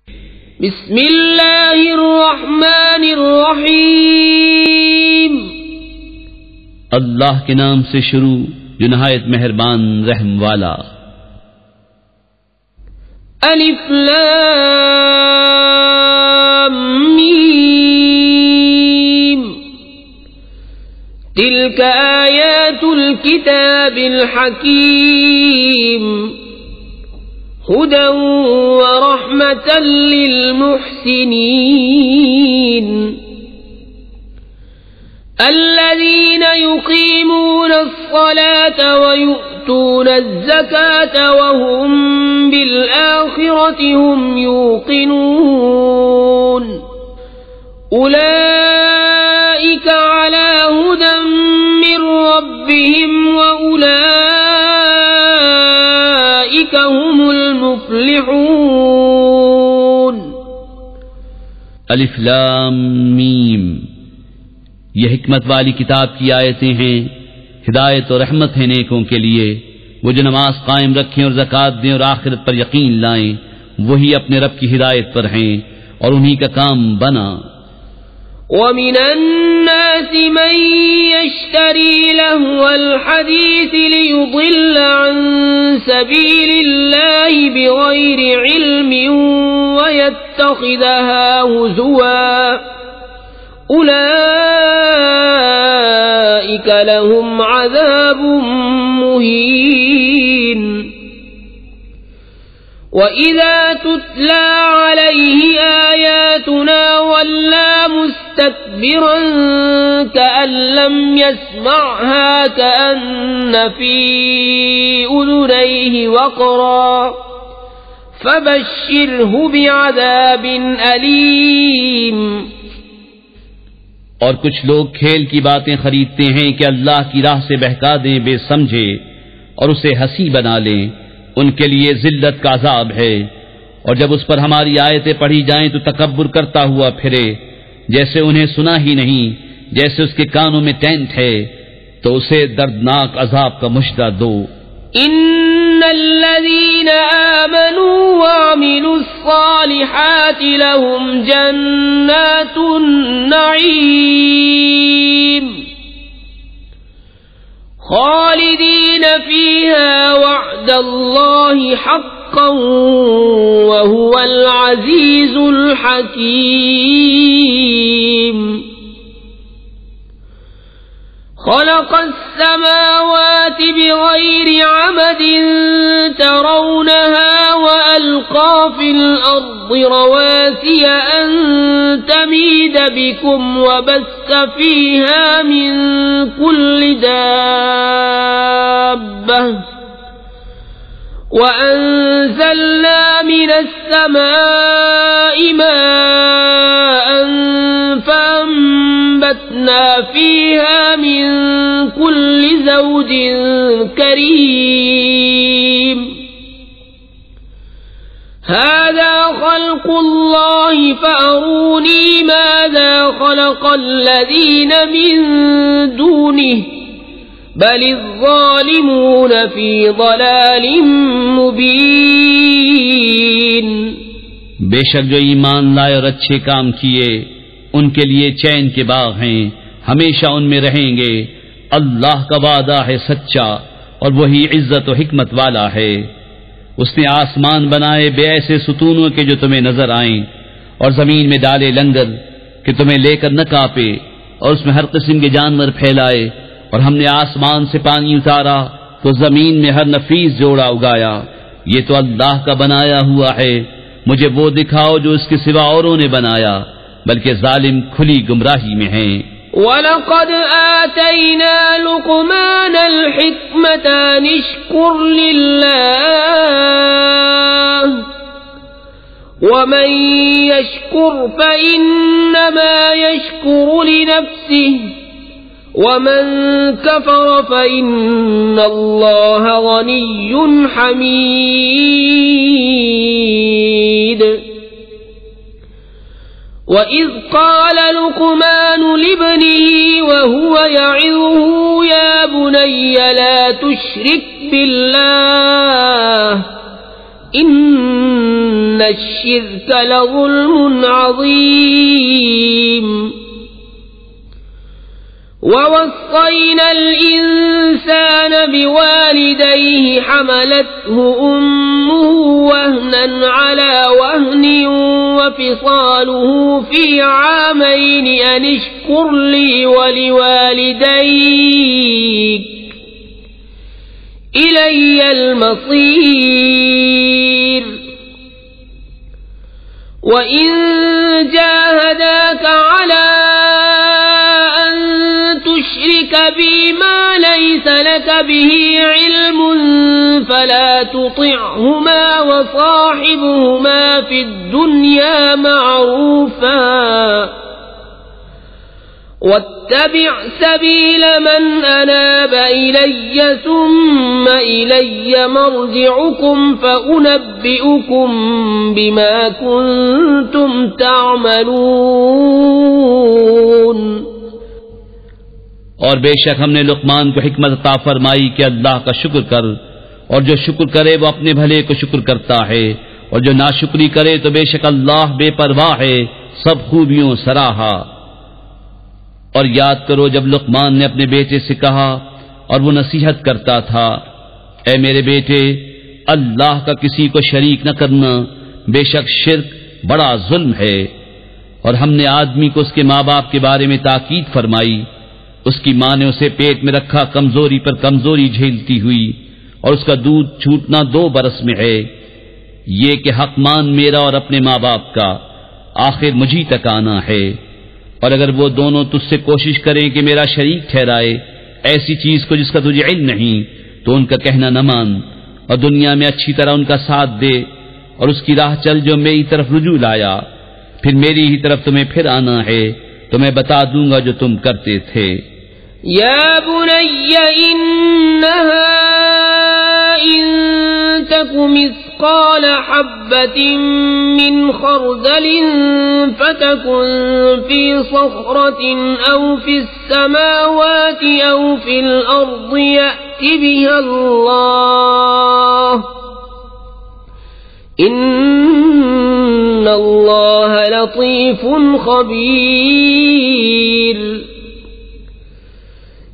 بسم اللہ الرحمن الرحیم، اللہ کے نام سے شروع جو نہایت مہربان رحم والا۔ الف لام میم، تلک آیات الکتاب الحکیم، هدى ورحمة للمحسنين الذين يقيمون الصلاة ويؤتون الزكاة وهم بالآخرة هم يوقنون أولئك على هدى من ربهم وأولئك هم المفلحون۔ الف لام میم، یہ حکمت والی کتاب کی آیتیں ہیں، ہدایت اور رحمت ہے نیکوں کے لیے، وہ جو نماز قائم رکھیں اور زکوٰۃ دیں اور آخرت پر یقین لائیں، وہی اپنے رب کی ہدایت پر ہیں اور انہی کا کام بنا۔ وَمِنَ النَّاسِ مَن يَشْتَرِي لَهْوَ الْحَدِيثِ لِيُضِلَّ عَن سَبِيلِ اللَّهِ بِغَيْرِ عِلْمٍ وَيَتَّخِذَهَا هُزُوًا أُولَئِكَ لَهُمْ عَذَابٌ مُهِينٌ۔ وَإِذَا تُتْلَى عَلَيْهِ آيَاتُنَا وَلَّى مُسْتَكْبِرًا كَأَن لَّمْ يَسْمَعْهَا كَأَنَّ فِي أُذُنَيْهِ وَقْرًا فَبَشِّرْهُ بِعَذَابٍ أَلِيمٍ۔ اور کچھ لوگ کھیل کی باتیں خریدتے ہیں کہ اللہ کی راہ سے بہکا دیں بے سمجھے اور اسے ہنسی بنا لیں، ان کے لیے ذلت کا عذاب ہے، اور جب اس پر ہماری آیتیں پڑھی جائیں تو تکبر کرتا ہوا پھرے، جیسے انہیں سنا ہی نہیں، جیسے اس کے کانوں میں ٹینٹ ہے، تو اسے دردناک عذاب کا مشدہ دو۔ ان الذين آمنوا وعملوا الصالحات لهم جنات النعيم خالدين فيها وعد الله حقا وهو العزيز الحكيم۔ خلق السماوات بغير عمد ترونها وألقى في الأرض رواسي أن تميد بكم وبث فيها من كل دابة وأنزلنا من السماء ماء فأنبتنا فيها من كل زوج كريم۔ هذا خلق الله فأروني ماذا خلق الذين من دونه بل الظالمون في ضلال مبين۔ بے شک جو ایمان لائے اور اچھے کام کیے ان کے لیے چین کے باغ ہیں، ہمیشہ ان میں رہیں گے۔ اللہ کا وعدہ ہے سچا اور وہی عزت و حکمت والا ہے۔ اس نے آسمان بنائے بے ایسے ستونوں کے جو تمہیں نظر آئیں، اور زمین میں ڈالے لنگر کہ تمہیں لے کر نہ کانپے، اور اس میں ہر قسم کے جانور پھیلائے، اور ہم نے آسمان سے پانی اتارا تو زمین میں ہر نفیس جوڑا اگایا۔ یہ تو اللہ کا بنایا ہوا ہے، مجھے وہ دکھاؤ جو اس کے سوا اوروں نے بنایا، بلکہ ظالم کھلی گمراہی میں ہیں۔ وَلَقَدْ آتَيْنَا لُقْمَانَ الْحِكْمَةَ أَنِ اشْكُرْ لِلَّهِ وَمَن يَشْكُرْ فَإِنَّمَا يَشْكُرُ لِنَفْسِهِ وَمَن كَفَرَ فَإِنَّ اللَّهَ غَنِيٌّ حَمِيدٌ۔ وَإِذْ قَالَ لُقْمَانُ لِابْنِهِ وَهُوَ يَعِظُهُ يَا بُنَيَّ لَا تُشْرِكْ بِاللَّهِ إن الشرك لظلم عظيم ووصينا الإنسان بوالديه حملته أمه وهنا على وهن وفصاله في عامين أن اشكر لي ولوالديك إلي المصير وإن جاهداك على أن تشرك بي ما ليس لك به علم فلا تطعهما وصاحبهما في الدنيا معروفا واتبع سبيل من أناب إلي ثم إلي مرجعكم فأنبئكم بما كنتم تعملون. اور بے شک ہم نے لقمان کو حکمت عطا فرمائی کہ اللہ کا شکر کر، اور جو شکر کرے وہ اپنے بھلے کو شکر کرتا ہے، اور جو ناشکری کرے تو بے شک اللہ بے پرواہ ہے، سب خوبیوں سراہا. اور یاد کرو جب لقمان نے اپنے بیٹے سے کہا اور وہ نصیحت کرتا تھا، اے میرے بیٹے، اللہ کا کسی کو شریک نہ کرنا، بے شک شرک بڑا ظلم ہے. اور ہم نے آدمی کو اس کے ماں باپ کے بارے میں تاکید فرمائی. اس کی ماں نے اسے پیٹ میں رکھا کمزوری پر کمزوری جھیلتی ہوئی، اور اس کا دودھ چھوٹنا 2 برس میں ہے. یہ کہ حق مان میرا اور اپنے ماں باپ کا، آخر مجھی تک آنا ہے. اور اگر وہ دونوں تجھ سے کوشش کریں کہ میرا شریک ٹھہرائے ایسی چیز کو جس کا تجھے علم نہیں، تو ان کا کہنا نہ مان، اور دنیا میں اچھی طرح ان کا ساتھ دے، اور اس کی راہ چل جو میری طرف رجوع لایا، پھر میری ہی طرف تمہیں پھر آنا ہے تو میں بتا دوں گا جو تم کرتے تھے. یا بنی انہا ان تک مثقال حبة من خردل فتكن في صخرة أو في السماوات أو في الأرض يأت بها الله إن الله لطيف خبير.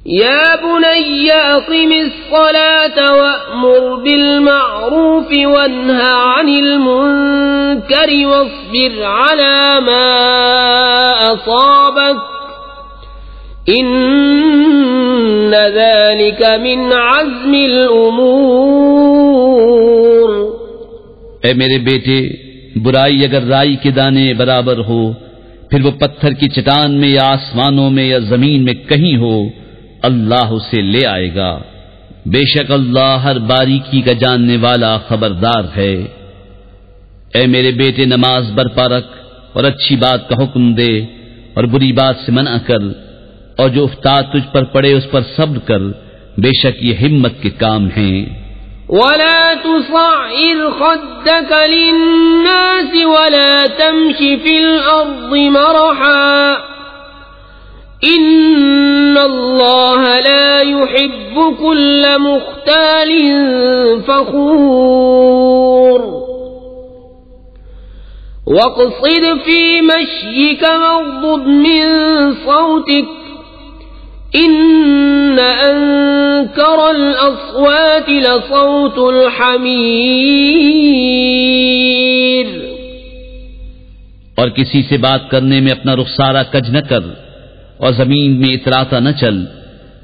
يا بني أقم الصلاة وأمر بالمعروف وانه عن المنكر واصبر على ما أصابك إن ذلك من عزم الأمور. اے میرے بیٹے، برائی اگر رائی کے دانے برابر ہو، پھر وہ پتھر کی چٹان میں یا آسمانوں میں یا زمین میں کہیں ہو، اللہ اسے لے آئے گا. بے شک اللہ ہر باریکی کا جاننے والا خبردار ہے. اے میرے بیٹے، نماز برپا رکھ اور اچھی بات کا حکم دے اور بری بات سے منع کر، اور جو افتاد تجھ پر پڑے اس پر صبر کر، بے شک یہ ہمت کے کام ہیں. ولا تصعر خدك للناس ولا تمش في الأرض مرحا إن الله لا يحب كل مختال فخور. واقصد في مشيك واغضض من صوتك إن أنكر الأصوات لصوت الحمير. اور کسی سے بات کرنے میں اپنا رخسارہ کج نہ کر اور زمین میں اتراتا نہ چل،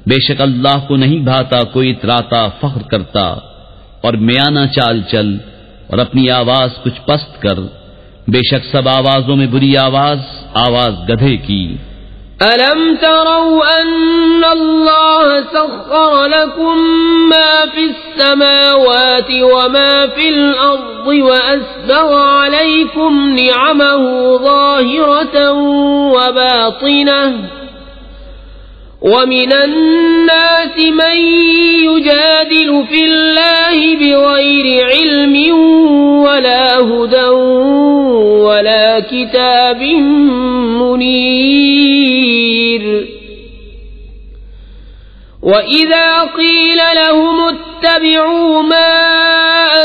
بے شک اللہ کو نہیں بھاتا کوئی اتراتا فخر کرتا. اور میانہ چال چل اور اپنی آواز کچھ پست کر، بے شک سب آوازوں میں بری آواز گدھے کی. أَلَمْ تَرَوْا أَنَّ اللَّهَ سَخَّرَ لَكُم مَّا فِي السَّمَاوَاتِ وَمَا فِي الْأَرْضِ وَأَسْبَغَ عَلَيْكُمْ نِعَمَهُ ظَاهِرَةً وَبَاطِنَةً وَمِنَ النَّاسِ مَن يُجَادِلُ فِي اللَّهِ بِغَيْرِ عِلْمٍ وَلَا هُدًى وَلَا كِتَابٍ مُنِيرٍ. وَإِذَا قِيلَ لَهُمُ اتبعوا ما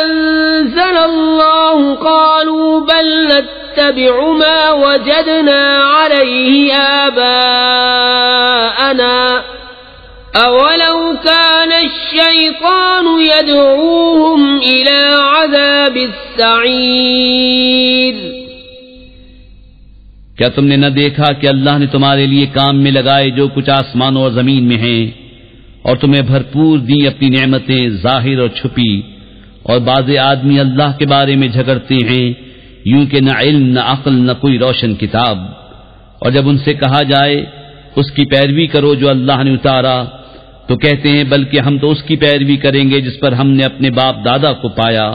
أنزل الله قالوا بل نتبع ما وجدنا عليه آباءنا أولو كان الشيطان يدعوهم إلى عذاب السعير. کیا تم نے نہ دیکھا کہ اللہ نے تمہارے لیے کام میں لگائے جو کچھ آسمانوں اور زمین میں ہیں، اور تمہیں بھرپور دی اپنی نعمتیں ظاہر اور چھپی، اور بعض آدمی اللہ کے بارے میں جھگڑتے ہیں یوں کہ نہ علم نہ عقل نہ کوئی روشن کتاب، اور جب ان سے کہا جائے اس کی پیروی کرو جو اللہ نے اتارا تو کہتے ہیں بلکہ ہم تو اس کی پیروی کریں گے جس پر ہم نے اپنے باپ دادا کو پایا،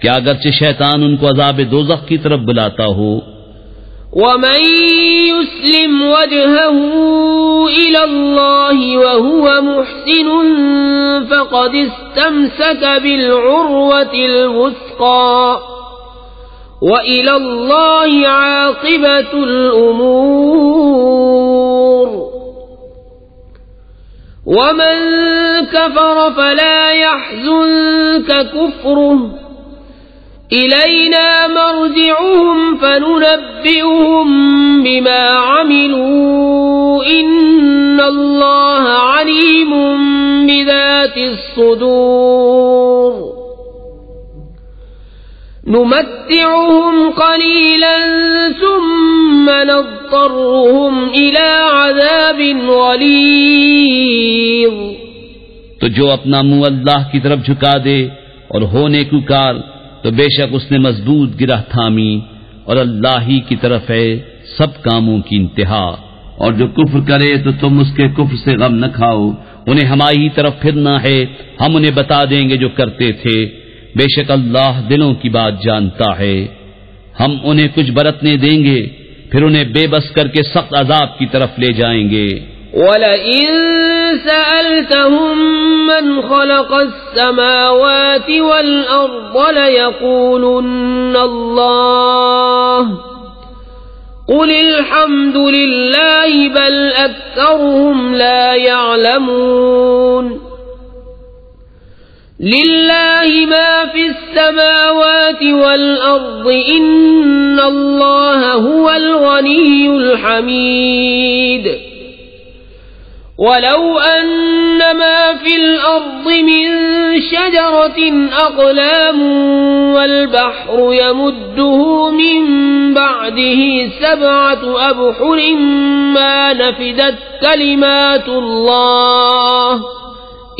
کیا اگرچہ شیطان ان کو عذاب دوزخ کی طرف بلاتا ہو. ومن يسلم وجهه إلى الله وهو محسن فقد استمسك بالعروة الوثقى وإلى الله عاقبة الأمور. ومن كفر فلا يحزنك كفره إلينا مرجعهم فننبئهم بما عملوا إن الله عليم بذات الصدور. نمتعهم قليلا ثم نضطرهم إلى عذاب غليظ. تو جو اپنا منہ اللہ کی طرف جھکا دے اور ہونے کو کار تو بے شک اس نے مضبوط گرہ تھامی، اور اللہ ہی کی طرف ہے سب کاموں کی انتہا. اور جو کفر کرے تو تم اس کے کفر سے غم نہ کھاؤ، انہیں ہماری ہی طرف پھرنا ہے، ہم انہیں بتا دیں گے جو کرتے تھے، بے شک اللہ دلوں کی بات جانتا ہے. ہم انہیں کچھ برتنے دیں گے پھر انہیں بے بس کر کے سخت عذاب کی طرف لے جائیں گے. وَلَئِن سَأَلْتَهُم مَّنْ خَلَقَ السَّمَاوَاتِ وَالْأَرْضَ لَيَقُولُنَّ اللَّهُ قُلِ الْحَمْدُ لِلَّهِ بَلْ أَكْثَرُهُمْ لَا يَعْلَمُونَ. لِلَّهِ مَا فِي السَّمَاوَاتِ وَالْأَرْضِ إِنَّ اللَّهَ هُوَ الْغَنِيُّ الْحَمِيدُ. وَلَوْ أَنَّ مَا فِي الْأَرْضِ مِنْ شَجَرَةٍ أَقْلَامٌ وَالْبَحْرُ يَمُدُّهُ مِنْ بَعْدِهِ 7 أَبْحُرٍ مَا نَفِدَتْ كَلِمَاتُ اللَّهِ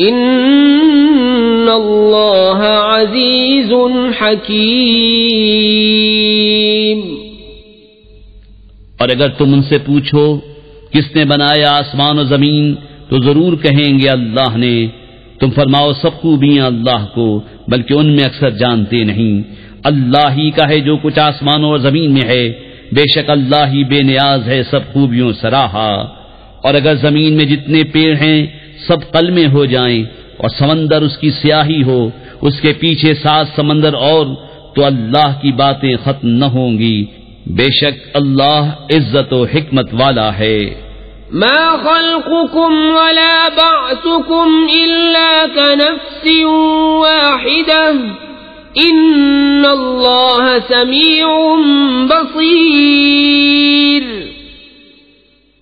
إِنَّ اللَّهَ عَزِيزٌ حَكِيمٌ. اور اگر تم ان سے پوچھو کس نے بنایا آسمان و زمین تو ضرور کہیں گے اللہ نے. تم فرماؤ سب خوبیاں اللہ کو، بلکہ ان میں اکثر جانتے نہیں. اللہ ہی کا ہے جو کچھ آسمانوں اور زمین میں ہے، بے شک اللہ ہی بے نیاز ہے سب خوبیوں سراہا. اور اگر زمین میں جتنے پیڑ ہیں سب قلمیں ہو جائیں اور سمندر اس کی سیاہی ہو، اس کے پیچھے 7 سمندر اور، تو اللہ کی باتیں ختم نہ ہوں گی. بے شک اللہ عزت و حکمت والا ہے. ما خلقكم ولا بعثكم إلا كنفس واحدة إن الله سميع بصير.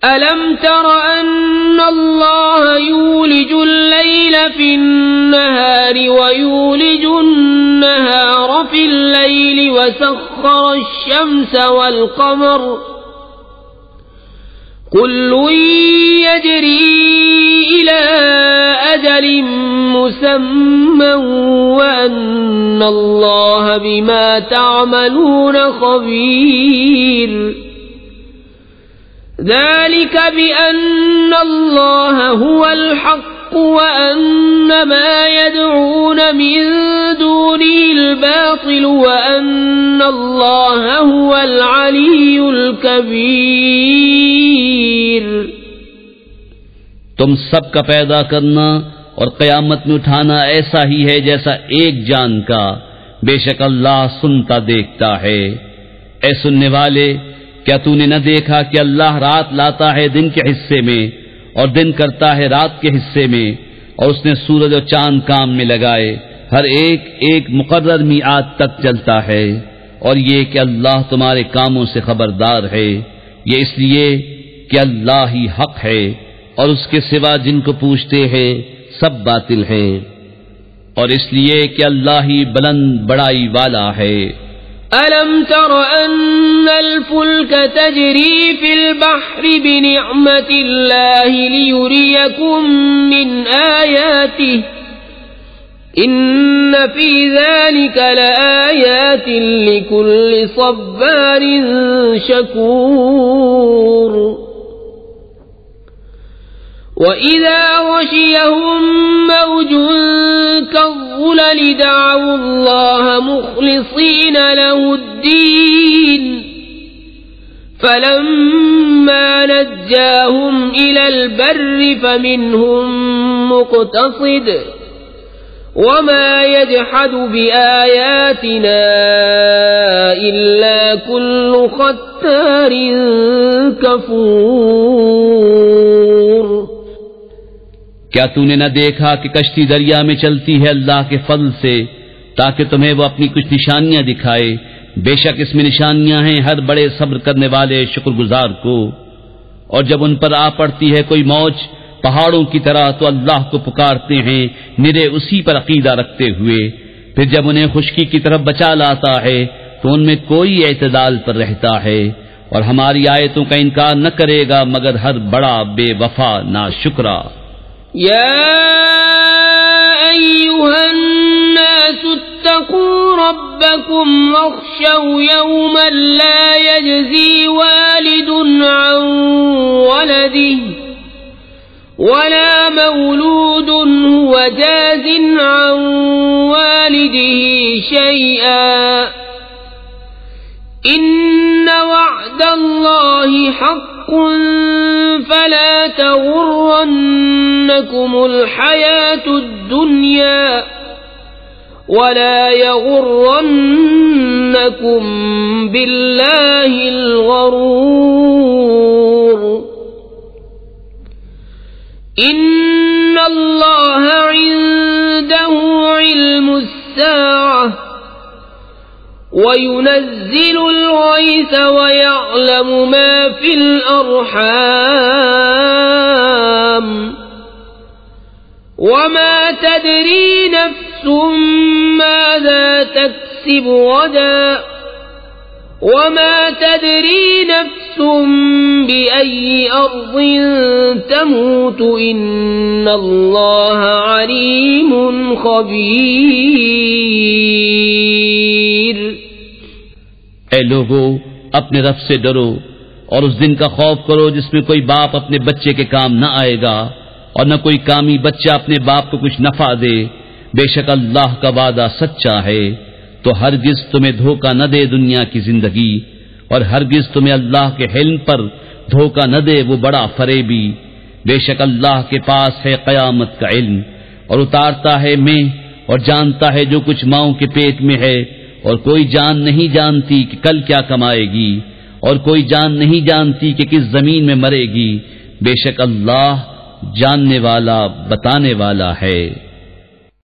ألم تر أن الله يولج الليل في النهار ويولج النهار في الليل وسخر الشمس والقمر كل يجري إلى أجل مسمى وأن الله بما تعملون خبير. ذلك بأن الله هو الحق وأن ما يدعون من دونه الباطل وأن الله هو العلي الكبير. تم سب کا پیدا کرنا اور قیامت میں اٹھانا ایسا ہی ہے جیسا ایک جان کا، بے شک اللہ سنتا دیکھتا ہے. اے سننے والے، کیا تو نے نہ دیکھا کہ اللہ رات لاتا ہے دن کے حصے میں اور دن کرتا ہے رات کے حصے میں، اور اس نے سورج اور چاند کام میں لگائے، ہر ایک ایک مقرر میعاد تک چلتا ہے، اور یہ کہ اللہ تمہارے کاموں سے خبردار ہے، یہ اس لیے کہ اللہ ہی حق ہے، اور اس کے سوا جن کو پوچھتے ہیں سب باطل ہیں، اور اس لیے کہ اللہ ہی بلند بڑائی والا ہے۔ أَلَمْ تَرَ أَنَّ الْفُلْكَ تَجْرِي فِي الْبَحْرِ بِنِعْمَةِ اللَّهِ لِيُرِيَكُم مِّنْ آيَاتِهِ إِنَّ فِي ذَلِكَ لَآيَاتٍ لِكُلِّ صَبَّارٍ شَكُورٍ وَإِذَا غَشِيَهُم مَّوْجٌ كَالظُّلَلِ دَعَوُا اللَّهَ مُخْلِصِينَ لَهُ الدِّينَ فَلَمَّا نَجَّاهُمْ إِلَى الْبَرِّ فَمِنْهُم مُّقْتَصِدٌ وَمَا يَجْحَدُ بِآيَاتِنَا إِلَّا كُلُّ خَتَّارٍ كَفُورٍ۔ کیا تو نے نہ دیکھا کہ کشتی دریا میں چلتی ہے اللہ کے فضل سے تاکہ تمہیں وہ اپنی کچھ نشانیاں دکھائے؟ بے شک اس میں نشانیاں ہیں ہر بڑے صبر کرنے والے شکر گزار کو۔ اور جب ان پر آ پڑتی ہے کوئی موج پہاڑوں کی طرح تو اللہ کو پکارتے ہیں نرے اسی پر عقیدہ رکھتے ہوئے، پھر جب انہیں خشکی کی طرف بچا لاتا ہے تو ان میں کوئی اعتدال پر رہتا ہے، اور ہماری آیتوں کا انکار نہ کرے گا مگر ہر بڑا بے وفا ناشکرا۔ يا أيها الناس اتقوا ربكم واخشوا يوما لا يجزي والد عن ولده ولا مولود هو جاز عن والده شيئا إن وعد الله حق فلا تغرنكم الحياة الدنيا ولا يغرنكم بالله الغرور إن الله عنده علم الساعة وينزل الغيث ويعلم ما في الأرحام وما تدري نفس ماذا تكسب غدا وما تدري نفس بأي أرض تموت إن الله عليم خبير۔ اے لوگو اپنے رب سے ڈرو اور اس دن کا خوف کرو جس میں کوئی باپ اپنے بچے کے کام نہ آئے گا اور نہ کوئی کامی بچہ اپنے باپ کو کچھ نفع دے۔ بے شک اللہ کا وعدہ سچا ہے، تو ہرگز تمہیں دھوکہ نہ دے دنیا کی زندگی، اور ہرگز تمہیں اللہ کے حلم پر دھوکہ نہ دے وہ بڑا فریبی۔ بے شک اللہ کے پاس ہے قیامت کا علم، اور اتارتا ہے میں اور جانتا ہے جو کچھ ماؤں کے پیٹ میں ہے، اور کوئی جان نہیں جانتی کہ کل کیا کمائے گی، اور کوئی جان نہیں جانتی کہ کس زمین میں مرے گی۔ بے شک اللہ جاننے والا بتانے والا ہے۔